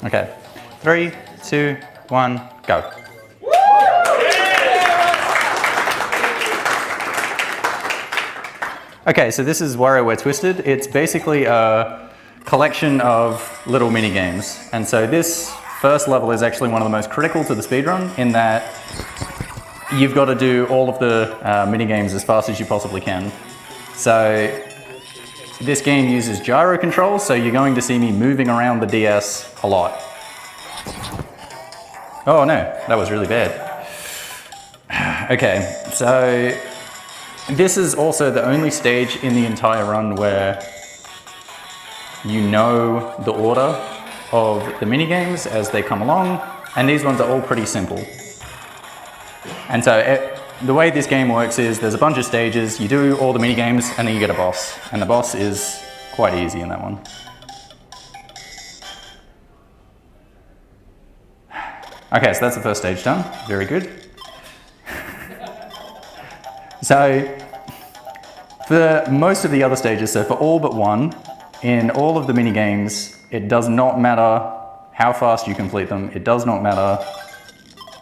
Okay, 3, 2, 1, go. Okay, so this is WarioWare Twisted. It's basically a collection of little mini games. And so this first level is actually one of the most critical to the speedrun in that you've got to do all of the mini games as fast as you possibly can. So this game uses gyro controls, so you're going to see me moving around the DS a lot. Oh no, that was really bad. Okay, so this is also the only stage in the entire run where you know the order of the mini games as they come along, and these ones are all pretty simple. And so the way this game works is there's a bunch of stages, you do all the mini games, and then you get a boss. And the boss is quite easy in that one. Okay, so that's the first stage done. Very good. So for most of the other stages, so for all but one, in all of the mini games, it does not matter how fast you complete them. It does not matter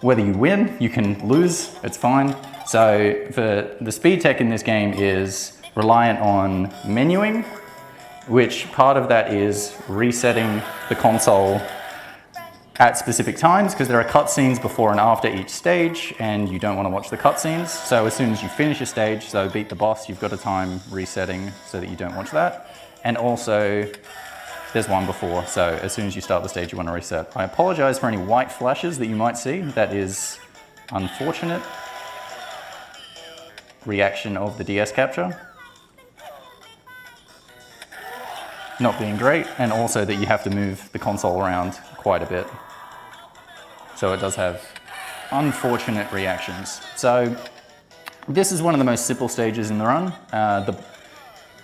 whether you win, you can lose, it's fine. So for the speed tech in this game is reliant on menuing, which part of that is resetting the console at specific times, because there are cutscenes before and after each stage, and you don't want to watch the cutscenes. So as soon as you finish a stage, so beat the boss, you've got a time resetting so that you don't watch that. And also, there's one before, so as soon as you start the stage, you want to reset. I apologize for any white flashes that you might see. That is unfortunate reaction of the DS capture. Not being great, and also that you have to move the console around quite a bit. So it does have unfortunate reactions. So this is one of the most simple stages in the run.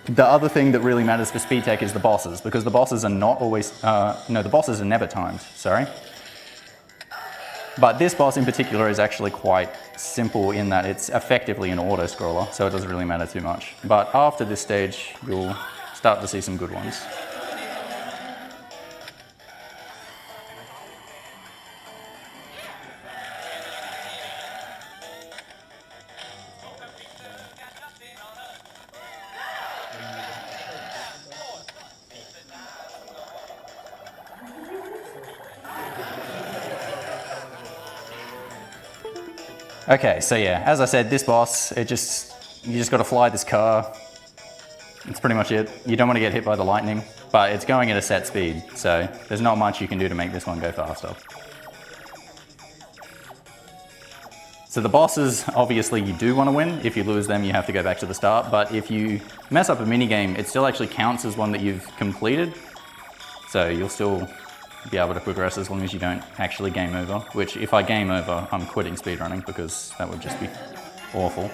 The other thing that really matters for speed tech is the bosses, because the bosses are not always, the bosses are never timed, sorry. But this boss in particular is actually quite simple in that it's effectively an auto-scroller, so it doesn't really matter too much. But after this stage, you'll start to see some good ones. Okay, so yeah, as I said, this boss, you just got to fly this car. That's pretty much it. You don't want to get hit by the lightning, but it's going at a set speed, so there's not much you can do to make this one go faster. So the bosses, obviously you do want to win. If you lose them, you have to go back to the start, but if you mess up a minigame, it still actually counts as one that you've completed. So you'll still be able to progress as long as you don't actually game over, which if I game over, I'm quitting speedrunning because that would just be awful.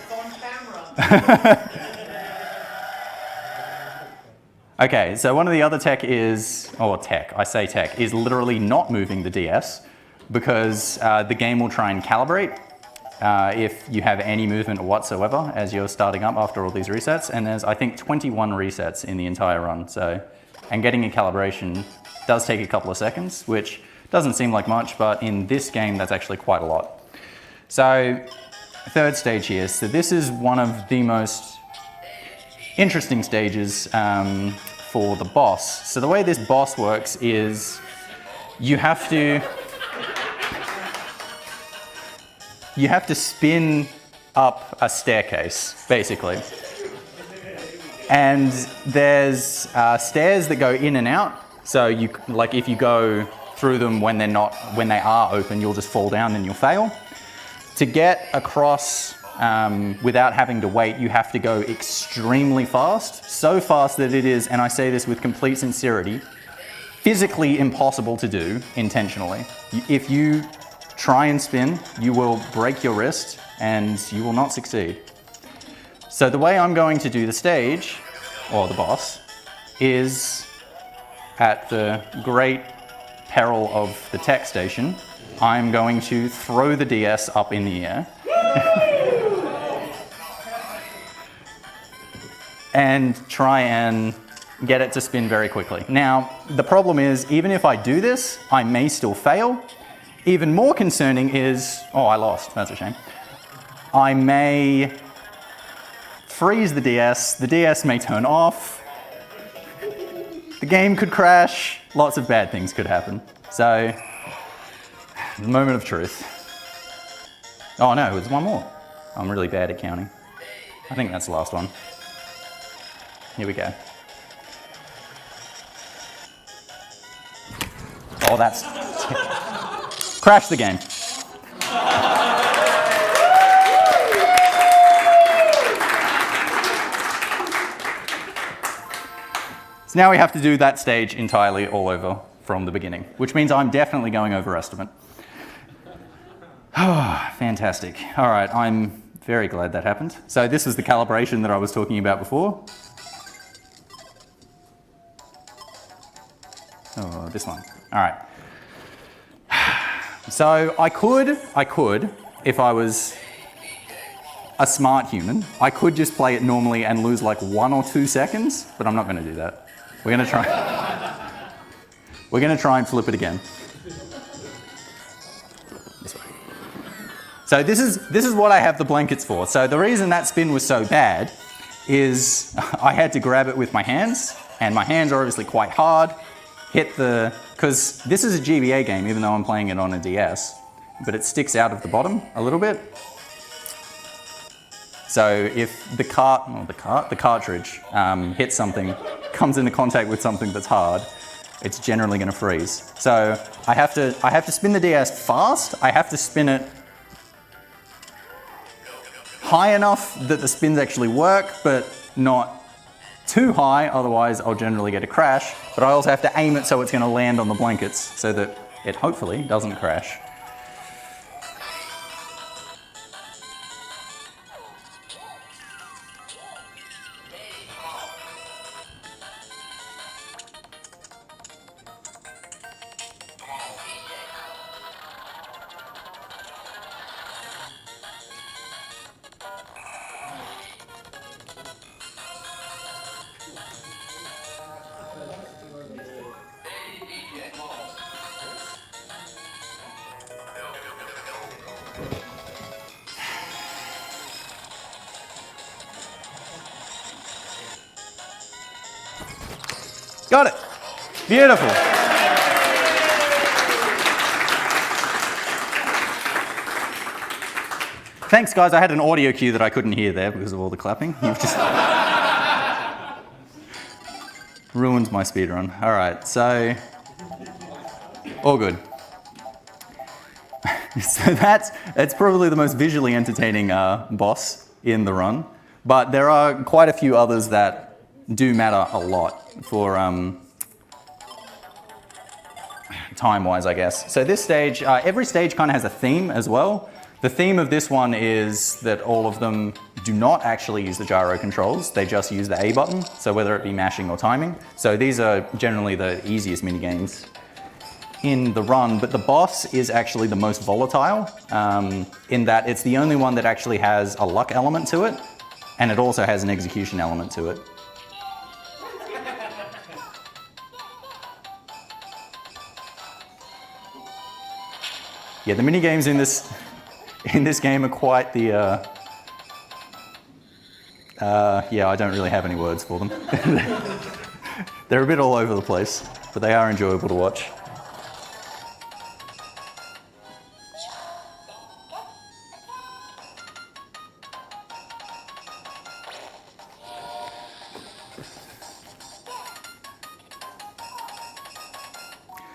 Okay, so one of the other tech is, is literally not moving the DS because the game will try and calibrate if you have any movement whatsoever as you're starting up after all these resets. And there's, I think, 21 resets in the entire run. So, and getting a calibration does take a couple of seconds, which doesn't seem like much, but in this game, that's actually quite a lot. So, third stage here. So this is one of the most interesting stages for the boss. So the way this boss works is you have to spin up a staircase, basically. And there's stairs that go in and out. So you, like, if you go through them when they are open, you'll just fall down and you'll fail. To get across without having to wait, you have to go extremely fast. So fast that it is, and I say this with complete sincerity, physically impossible to do intentionally. If you try and spin, you will break your wrist and you will not succeed. So the way I'm going to do the stage, or the boss, is at the great peril of the tech station, I'm going to throw the DS up in the air. And try and get it to spin very quickly. Now, the problem is, even if I do this, I may still fail. Even more concerning is, oh, I lost, that's a shame. I may freeze the DS may turn off, the game could crash, lots of bad things could happen. So, the moment of truth. Oh no, there's one more. I'm really bad at counting. I think that's the last one. Here we go. Oh, that's... Crash the game. So now we have to do that stage entirely all over from the beginning, which means I'm definitely going over estimate. Fantastic. All right, I'm very glad that happened. So this was the calibration that I was talking about before. Oh, this one. All right. So I could, if I was a smart human, I could just play it normally and lose like 1 or 2 seconds, but I'm not going to do that. We're going to try. We're going to try and flip it again. This way. So this is what I have the blankets for. So the reason that spin was so bad is I had to grab it with my hands, and my hands are obviously quite hard. Because this is a GBA game, even though I'm playing it on a DS, but it sticks out of the bottom a little bit. So if the cartridge hits something, comes into contact with something that's hard, it's generally going to freeze. So I have to spin the DS fast. I have to spin it high enough that the spins actually work, but not too high, otherwise I'll generally get a crash. But I also have to aim it so it's going to land on the blankets so that it hopefully doesn't crash. Got it. Beautiful. Thanks, guys. I had an audio cue that I couldn't hear there because of all the clapping. You've just ruined my speedrun. All right, so all good. So it's probably the most visually entertaining boss in the run, but there are quite a few others that do matter a lot for time-wise, I guess. So this stage, every stage kind of has a theme as well. The theme of this one is that all of them do not actually use the gyro controls, they just use the A button, so whether it be mashing or timing. So these are generally the easiest minigames in the run, but the boss is actually the most volatile in that it's the only one that actually has a luck element to it, and it also has an execution element to it. Yeah, the minigames in this game are quite the, yeah, I don't really have any words for them. They're a bit all over the place, but they are enjoyable to watch.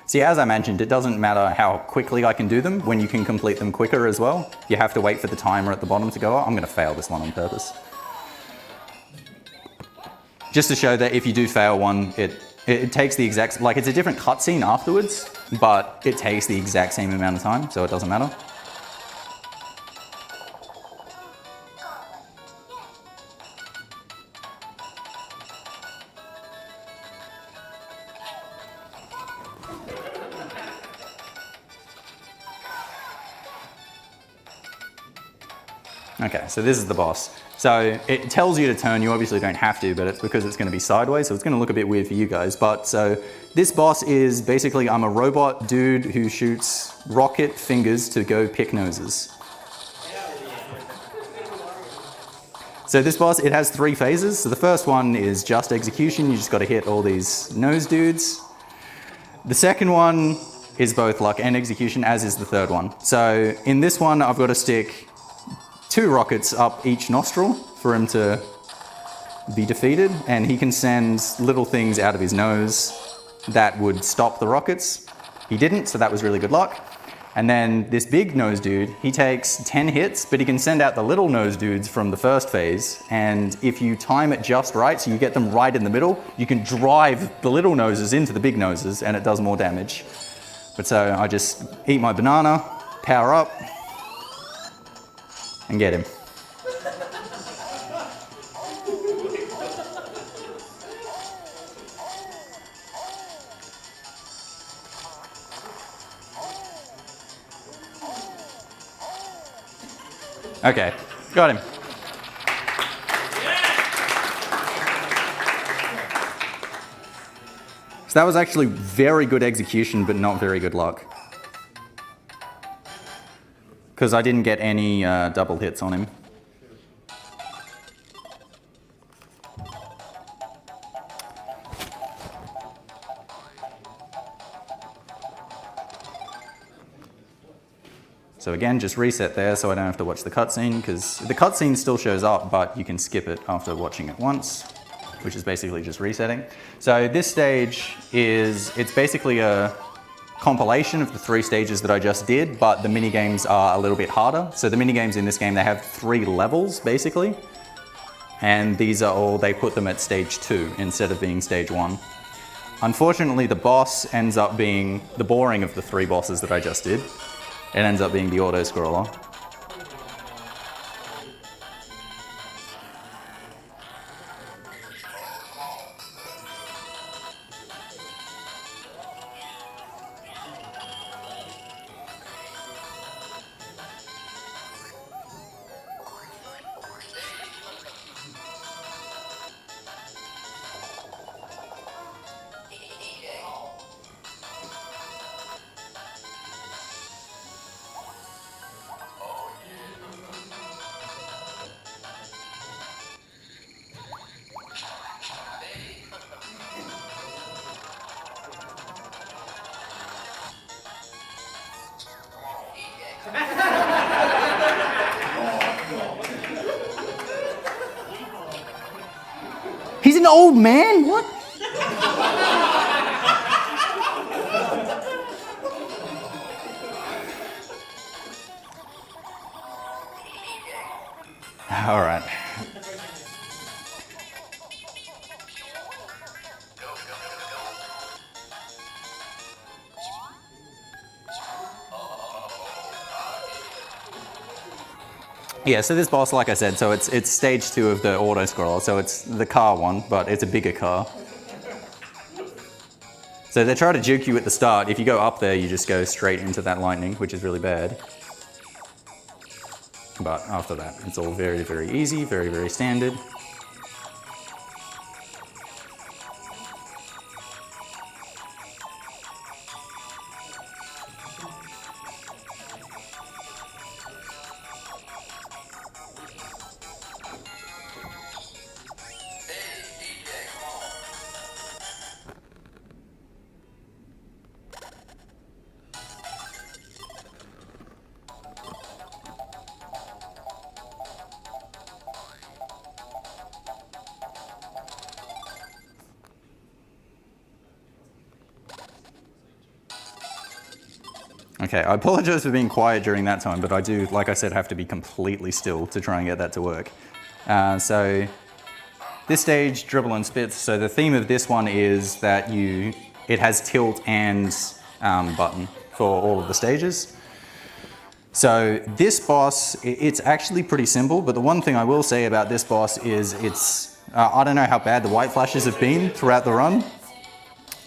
See, as I mentioned, it doesn't matter how quickly I can do them when you can complete them quicker as well. You have to wait for the timer at the bottom to go up. I'm going to fail this one on purpose. Just to show that if you do fail one, it takes the exact, like it's a different cutscene afterwards, but it takes the exact same amount of time, so it doesn't matter. Okay, so this is the boss. So it tells you to turn, you obviously don't have to, but it's because it's going to be sideways, so it's going to look a bit weird for you guys. But so this boss is basically, I'm a robot dude who shoots rocket fingers to go pick noses. So this boss, it has 3 phases. So the first one is just execution, you just got to hit all these nose dudes. The second one is both luck and execution, as is the third one. So in this one, I've got to stick 2 rockets up each nostril for him to be defeated, and he can send little things out of his nose that would stop the rockets. He didn't, so that was really good luck. And then this big nose dude, he takes 10 hits, but he can send out the little nose dudes from the first phase, and if you time it just right, so you get them right in the middle, you can drive the little noses into the big noses, and it does more damage. But so I just eat my banana, power up, and get him. Okay, got him. So that was actually very good execution, but not very good luck. Because I didn't get any double hits on him. So again, just reset there so I don't have to watch the cutscene, because the cutscene still shows up, but you can skip it after watching it once, which is basically just resetting. So this stage it's basically a compilation of the 3 stages that I just did, but the mini games are a little bit harder. So the mini games in this game, they have 3 levels basically, and these are all, they put them at stage 2 instead of being stage 1. Unfortunately, the boss ends up being the boring of the 3 bosses that I just did. It ends up being the auto-scroller. He's an old man? What? All right. Yeah, so this boss, like I said, so it's stage 2 of the auto-scroller, so it's the car one, but it's a bigger car. So they try to juke you at the start. If you go up there, you just go straight into that lightning, which is really bad. But after that, it's all very, very easy, very, very standard. Okay, I apologize for being quiet during that time, but I do, like I said, have to be completely still to try and get that to work. So this stage, dribble and spits, so the theme of this one is that it has tilt and button for all of the stages. So this boss, it's actually pretty simple, but the one thing I will say about this boss is I don't know how bad the white flashes have been throughout the run,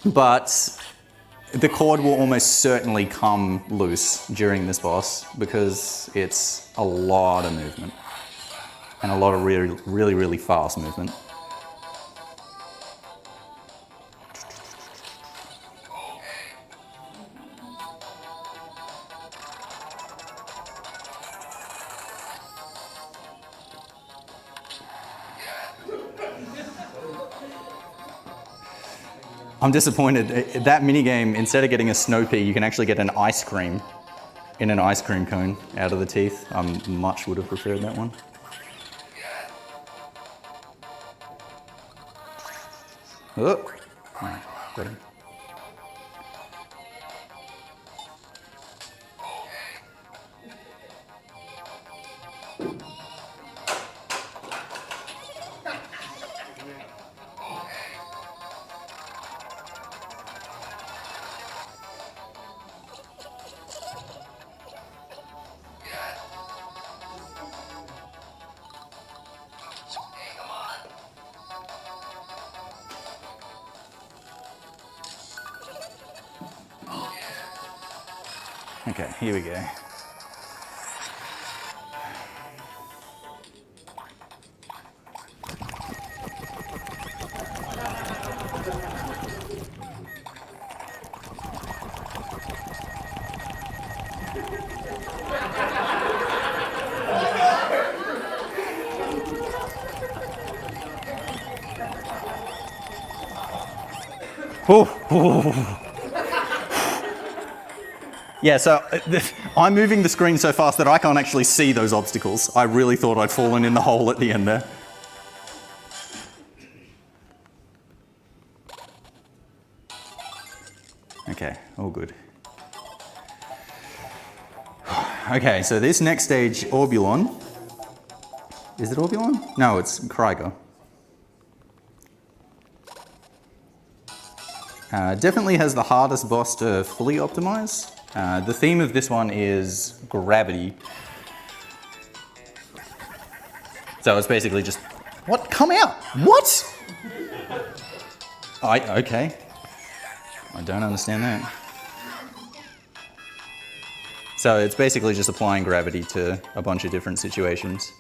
but the cord will almost certainly come loose during this boss because it's a lot of movement. and a lot of really fast movement. I'm disappointed. That minigame, instead of getting a snow pea, you can actually get an ice cream in an ice cream cone out of the teeth. I much would have preferred that one. Oh, right, got him. Okay, here we go. Yeah, so I'm moving the screen so fast that I can't actually see those obstacles. I really thought I'd fallen in the hole at the end there. Okay, all good. Okay, so this next stage, Orbulon. Is it Orbulon? No, it's Krieger. Definitely has the hardest boss to fully optimize. The theme of this one is gravity. So it's basically just, what? Come out! What? Okay. I don't understand that. So it's basically just applying gravity to a bunch of different situations.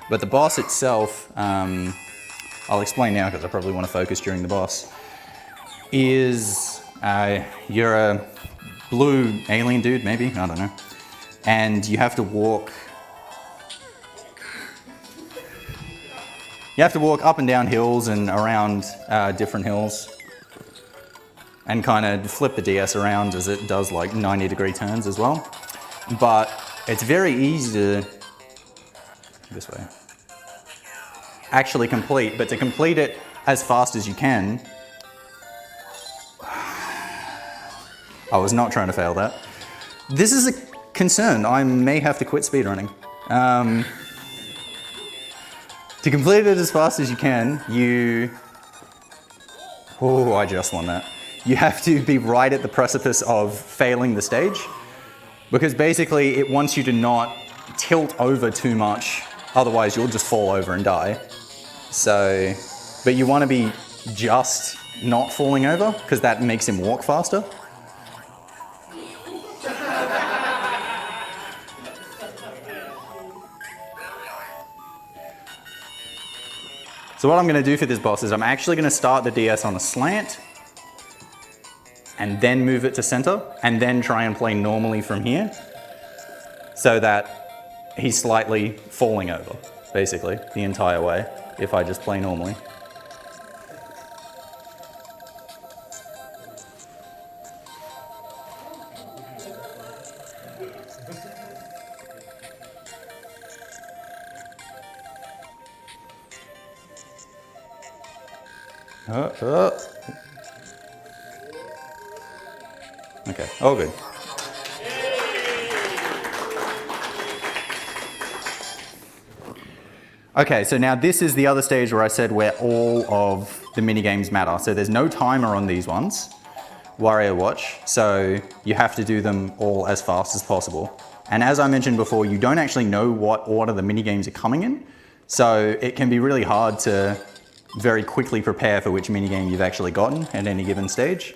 But the boss itself, I'll explain now because I probably want to focus during the boss, is you're a blue alien dude, maybe? I don't know. And you have to walk... You have to walk up and down hills and around different hills and kind of flip the DS around as it does like 90-degree turns as well. But it's very easy to... this way. Actually complete, but to complete it as fast as you can... I was not trying to fail that. This is a concern. I may have to quit speedrunning. To complete it as fast as you can, oh, I just won that. You have to be right at the precipice of failing the stage, because basically it wants you to not tilt over too much, otherwise you'll just fall over and die. So, but you want to be just not falling over, because that makes him walk faster. So what I'm going to do for this boss is I'm actually going to start the DS on a slant and then move it to center and then try and play normally from here so that he's slightly falling over, basically, the entire way if I just play normally. Okay, all good. Okay, so now this is the other stage where I said where all of the minigames matter. So there's no timer on these ones, WarioWatch, so you have to do them all as fast as possible. And as I mentioned before, you don't actually know what order the minigames are coming in, so it can be really hard to very quickly prepare for which minigame you've actually gotten at any given stage.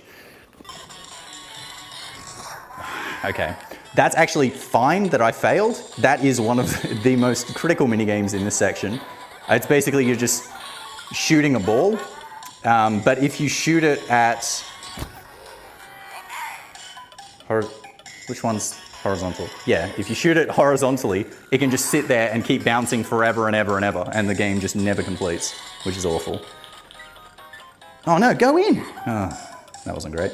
Okay, that's actually fine that I failed. That is one of the most critical minigames in this section. It's basically you're just shooting a ball, but if you shoot it at... Which one's horizontal? Yeah, if you shoot it horizontally, it can just sit there and keep bouncing forever and ever and ever, and the game just never completes, which is awful. Oh no, go in! Oh, that wasn't great.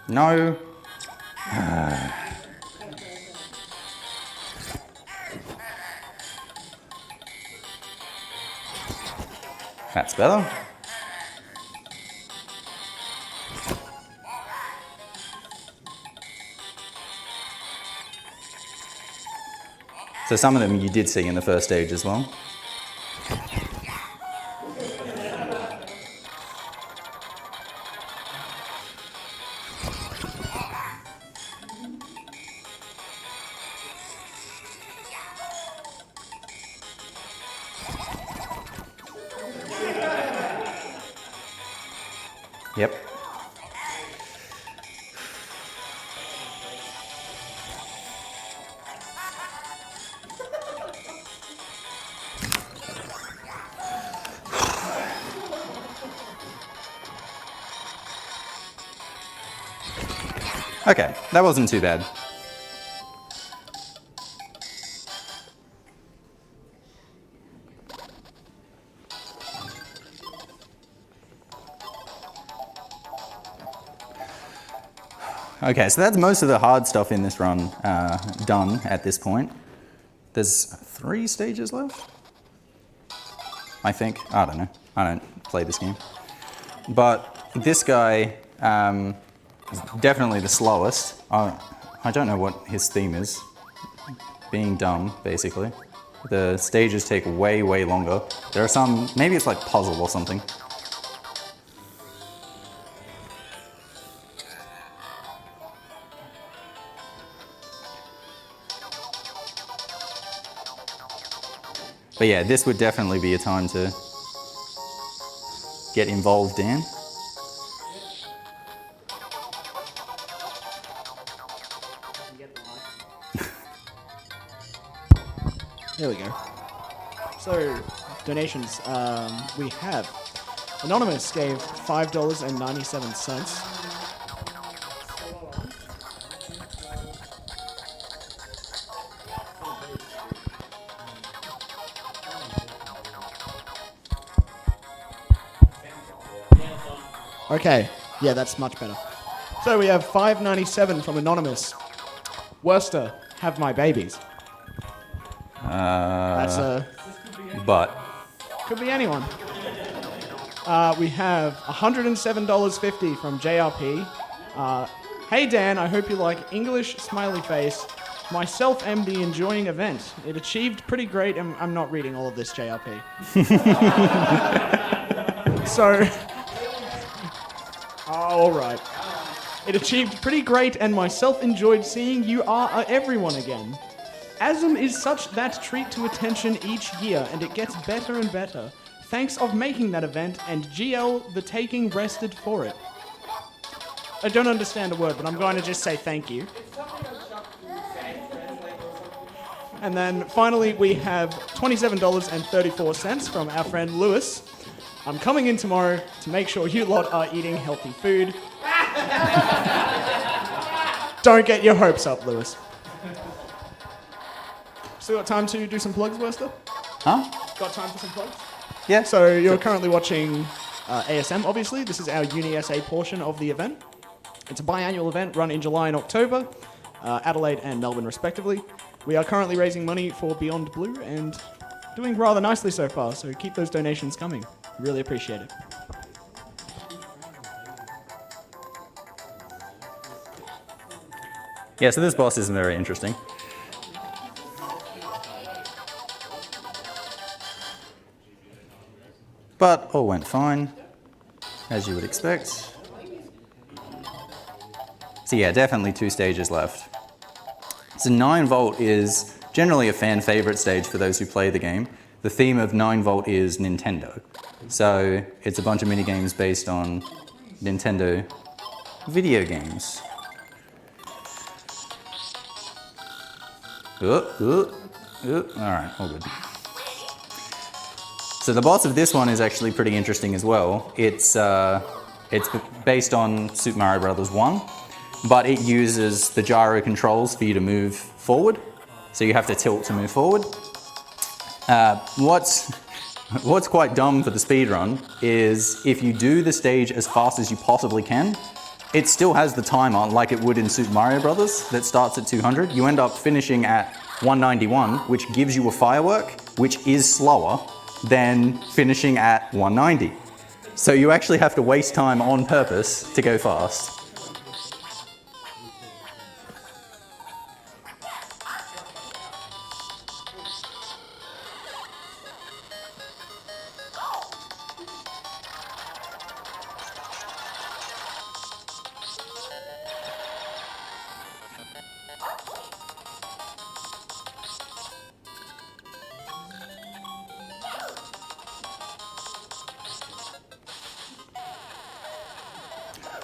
No. That's better. So some of them you did see in the first stage as well. Yep. Okay, that wasn't too bad. Okay, so that's most of the hard stuff in this run done at this point. There's 3 stages left, I think. I don't know. I don't play this game. But this guy is definitely the slowest. I don't know what his theme is. Being dumb, basically. The stages take way, way longer. There are some, maybe it's like puzzle or something. But yeah, this would definitely be a time to get involved in. There we go. So, donations. We have Anonymous gave $5.97. Okay, yeah, that's much better. So we have $5.97 from Anonymous. Worcester, have my babies. That's a... But. Could be anyone. We have $107.50 from JRP. Hey Dan, I hope you like English smiley face. Myself MD enjoying event. It achieved pretty great, and I'm not reading all of this JRP. So... all right. It achieved pretty great, and myself enjoyed seeing you are everyone again. ASM is such that treat to attention each year, and it gets better and better. Thanks of making that event, and GL the taking rested for it. I don't understand a word, but I'm going to just say thank you. And then finally we have $27.34 from our friend Lewis. I'm coming in tomorrow to make sure you lot are eating healthy food. Don't get your hopes up, Lewis. Still got time to do some plugs, Worcester? Huh? Got time for some plugs? Yeah. So you're currently watching ASM, obviously. This is our Uni SA portion of the event. It's a biannual event run in July and October, Adelaide and Melbourne respectively. We are currently raising money for Beyond Blue and doing rather nicely so far, so keep those donations coming. Really appreciate it. Yeah, so this boss isn't very interesting. But all went fine, as you would expect. So yeah, definitely 2 stages left. So 9 volt is generally a fan favorite stage for those who play the game. The theme of 9 Volt is Nintendo. So it's a bunch of mini games based on Nintendo video games. Alright, all good. So the boss of this one is actually pretty interesting as well. It's based on Super Mario Bros. 1, but it uses the gyro controls for you to move forward. So you have to tilt to move forward. What's quite dumb for the speedrun is if you do the stage as fast as you possibly can, it still has the timer like it would in Super Mario Bros. That starts at 200. You end up finishing at 191, which gives you a firework, which is slower than finishing at 190. So you actually have to waste time on purpose to go fast.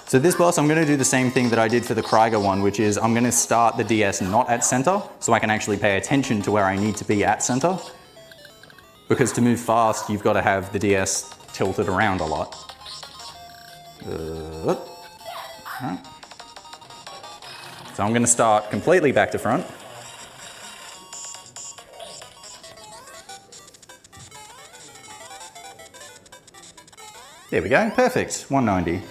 So this boss, I'm going to do the same thing that I did for the Krieger one, which is I'm going to start the DS not at center, so I can actually pay attention to where I need to be at center. Because to move fast, you've got to have the DS tilted around a lot. Right. So I'm going to start completely back to front. There we go, perfect, 190.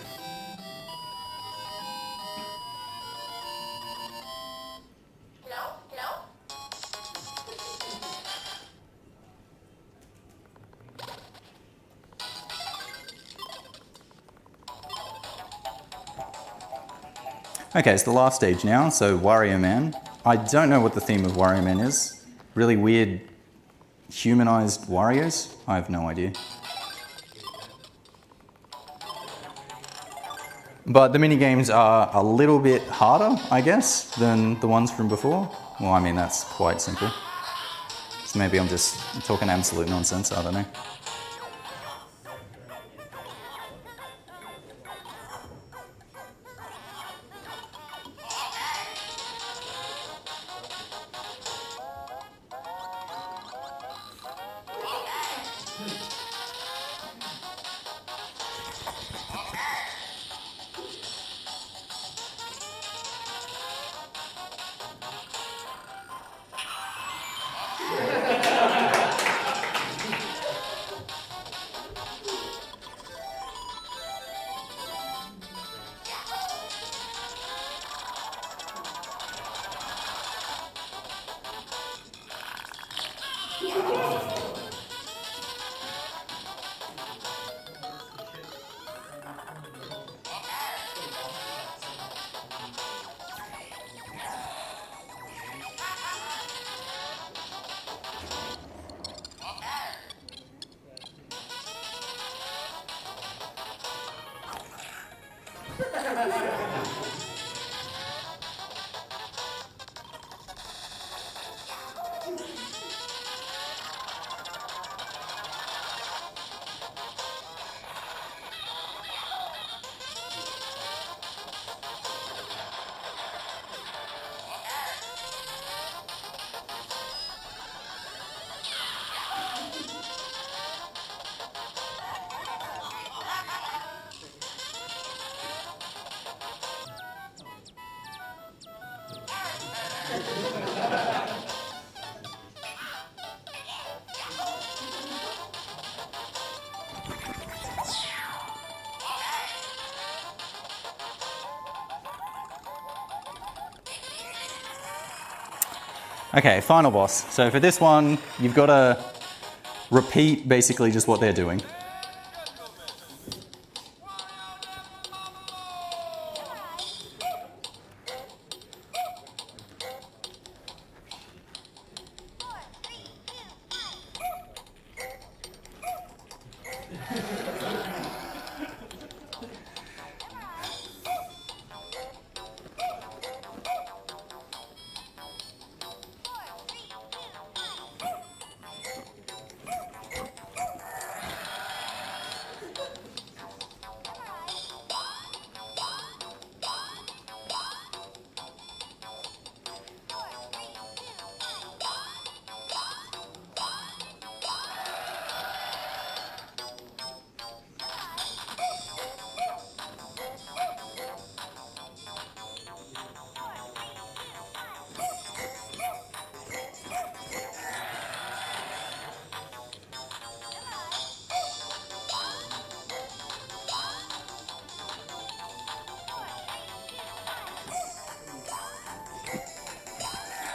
Okay, it's the last stage now, so Wario Man. I don't know what the theme of Wario Man is. Really weird humanized Warios? I have no idea. But the minigames are a little bit harder, I guess, than the ones from before. Well, I mean, that's quite simple. So maybe I'm just talking absolute nonsense, I don't know. Okay, final boss. So for this one, you've got to repeat basically just what they're doing.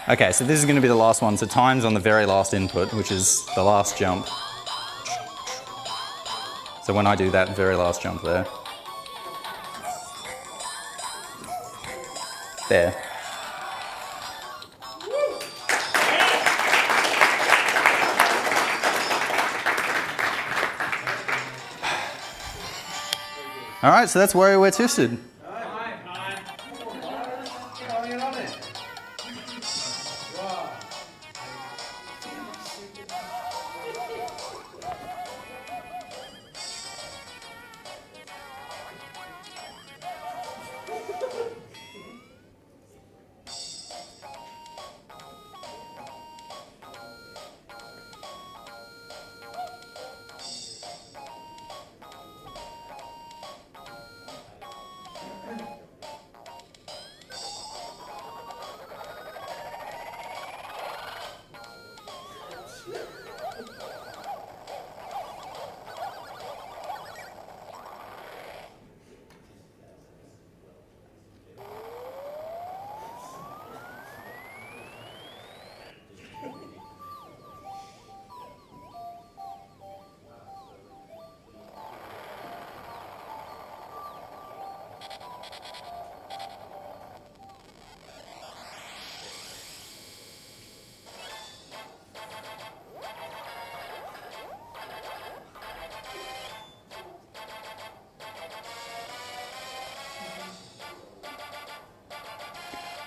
Okay, so this is going to be the last one. So time's on the very last input, which is the last jump. So when I do that very last jump there. There. All right, so that's WarioWare Twisted.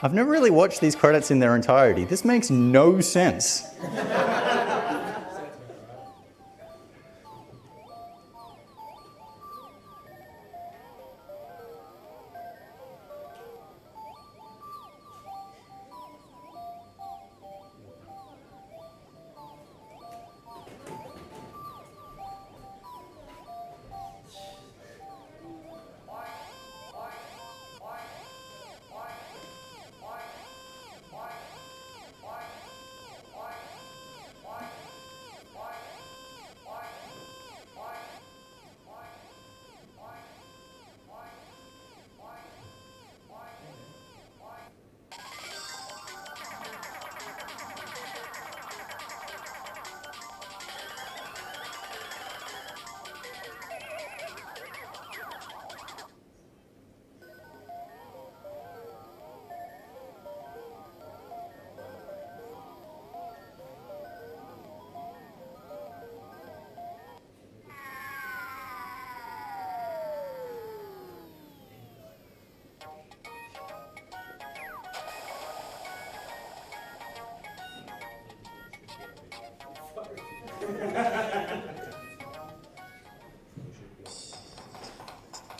I've never really watched these credits in their entirety. This makes no sense.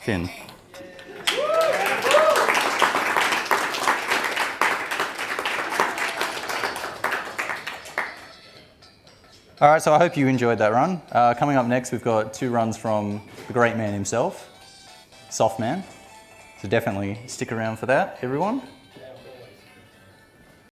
Finn. All right, so I hope you enjoyed that run. Coming up next, we've got 2 runs from the great man himself, Soft Man. So definitely stick around for that, everyone.